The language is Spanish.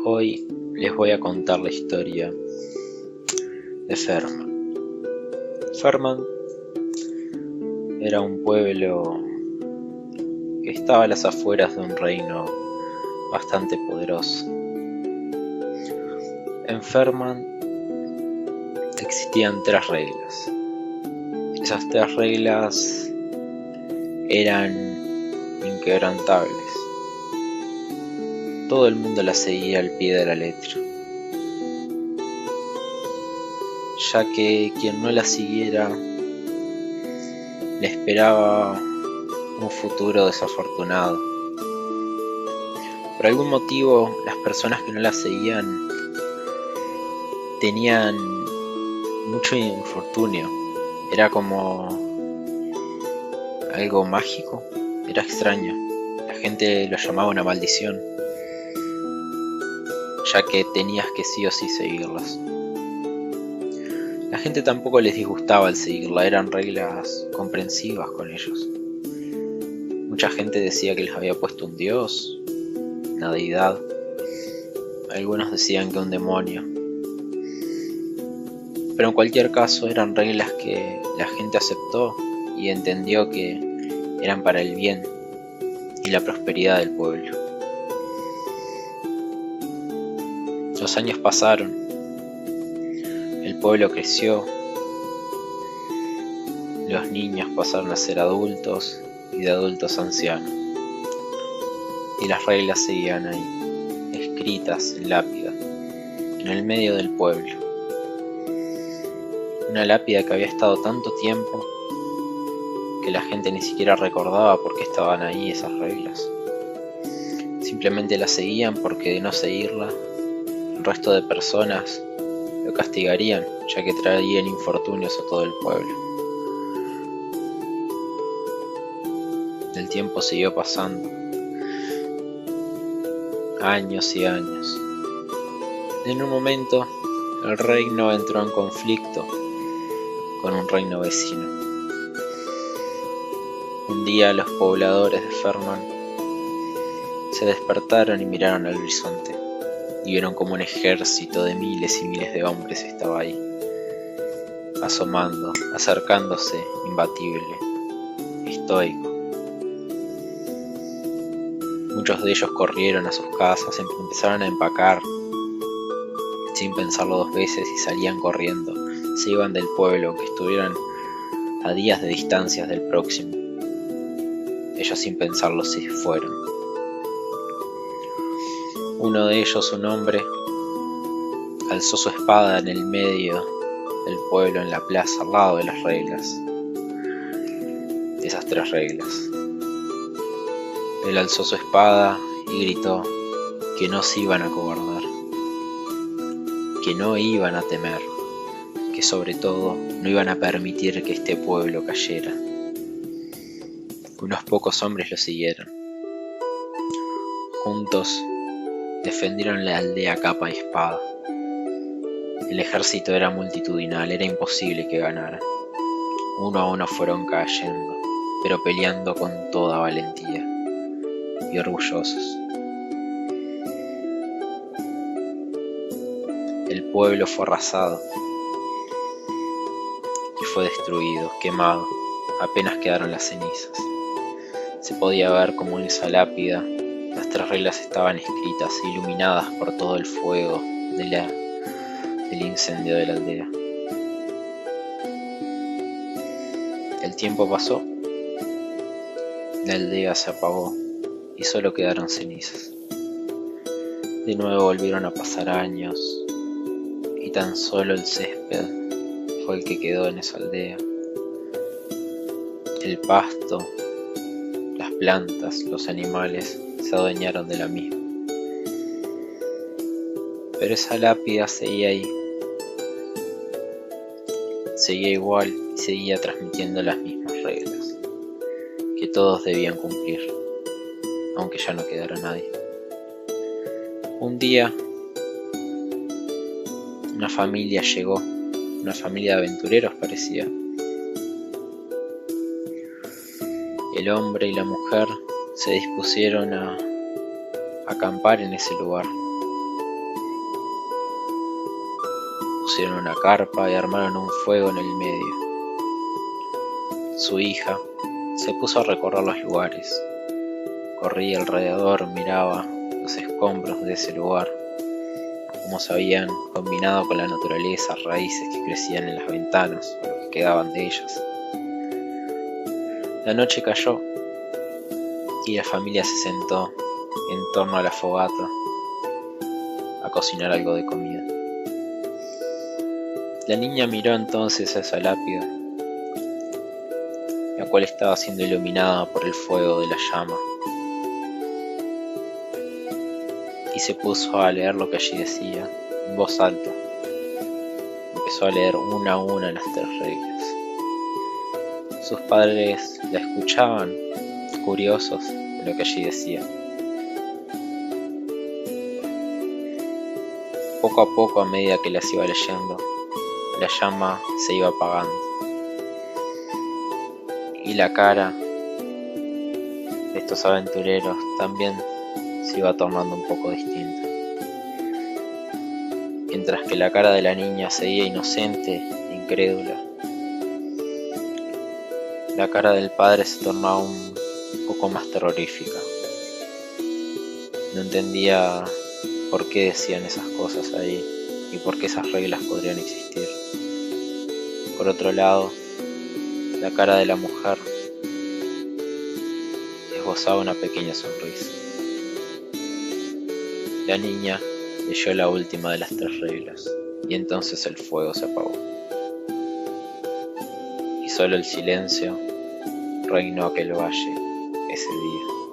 Hoy les voy a contar la historia de Ferman. Ferman era un pueblo que estaba a las afueras de un reino bastante poderoso. En Ferman existían 3 reglas. Esas 3 reglas eran inquebrantables. Todo el mundo las seguía al pie de la letra, ya que quien no las siguiera le esperaba un futuro desafortunado. Por algún motivo, las personas que no las seguían tenían mucho infortunio. Era como algo mágico, era extraño. La gente lo llamaba una maldición, ya que tenías que sí o sí seguirlas. La gente tampoco les disgustaba el seguirla, eran reglas comprensivas con ellos. Mucha gente decía que les había puesto un dios, una deidad. Algunos decían que un demonio. Pero en cualquier caso eran reglas que la gente aceptó y entendió que eran para el bien y la prosperidad del pueblo. Los años pasaron, el pueblo creció, los niños pasaron a ser adultos y de adultos ancianos, y las reglas seguían ahí, escritas en lápida, en el medio del pueblo. Una lápida que había estado tanto tiempo que la gente ni siquiera recordaba por qué estaban ahí esas reglas. Simplemente las seguían porque de no seguirla, el resto de personas lo castigarían, ya que traían infortunios a todo el pueblo. El tiempo siguió pasando, años y años. En un momento, el reino entró en conflicto con un reino vecino. Un día los pobladores de Ferman se despertaron y miraron al horizonte y vieron como un ejército de miles y miles de hombres estaba ahí, asomando, acercándose, imbatible, estoico. Muchos de ellos corrieron a sus casas, empezaron a empacar sin pensarlo 2 veces y salían corriendo. Se iban del pueblo, aunque estuvieran a días de distancia del próximo. Ellos sin pensarlo se fueron. Uno de ellos, un hombre, alzó su espada en el medio del pueblo, en la plaza, al lado de las reglas, de esas 3 reglas. Él alzó su espada y gritó que no se iban a acobardar, que no iban a temer, que sobre todo no iban a permitir que este pueblo cayera. Unos pocos hombres lo siguieron. Juntos defendieron la aldea a capa y espada. El ejército era multitudinal, era imposible que ganaran. Uno a uno fueron cayendo, pero peleando con toda valentía y orgullosos. El pueblo fue arrasado y fue destruido, quemado. Apenas quedaron las cenizas. Se podía ver como en esa lápida las 3 reglas estaban escritas, iluminadas por todo el fuego del incendio de la aldea. El tiempo pasó, la aldea se apagó y solo quedaron cenizas. De nuevo volvieron a pasar años y tan solo el césped fue el que quedó en esa aldea. El pasto, las plantas, los animales se adueñaron de la misma. Pero esa lápida seguía ahí. Seguía igual y seguía transmitiendo las mismas reglas que todos debían cumplir, aunque ya no quedara nadie. Un día, una familia llegó, una familia de aventureros parecía. El hombre y la mujer se dispusieron a acampar en ese lugar. Pusieron una carpa y armaron un fuego en el medio. Su hija se puso a recorrer los lugares. Corría alrededor, miraba los escombros de ese lugar, cómo se habían combinado con la naturaleza, raíces que crecían en las ventanas o lo que quedaban de ellas. La noche cayó y la familia se sentó en torno a la fogata a cocinar algo de comida. La niña miró entonces a esa lápida, la cual estaba siendo iluminada por el fuego de la llama, y se puso a leer lo que allí decía en voz alta. Empezó a leer una a una las 3 reglas. Sus padres la escuchaban, curiosos de lo que allí decía. Poco a poco, a medida que las iba leyendo, la llama se iba apagando y la cara de estos aventureros también se iba tornando un poco distinta. Mientras que la cara de la niña seguía inocente e incrédula, la cara del padre se tornaba un poco más terrorífica. No entendía por qué decían esas cosas ahí y por qué esas reglas podrían existir. Por otro lado, la cara de la mujer esbozaba una pequeña sonrisa. La niña leyó la última de las 3 reglas y entonces el fuego se apagó. Y solo el silencio reinó aquel valle ese día.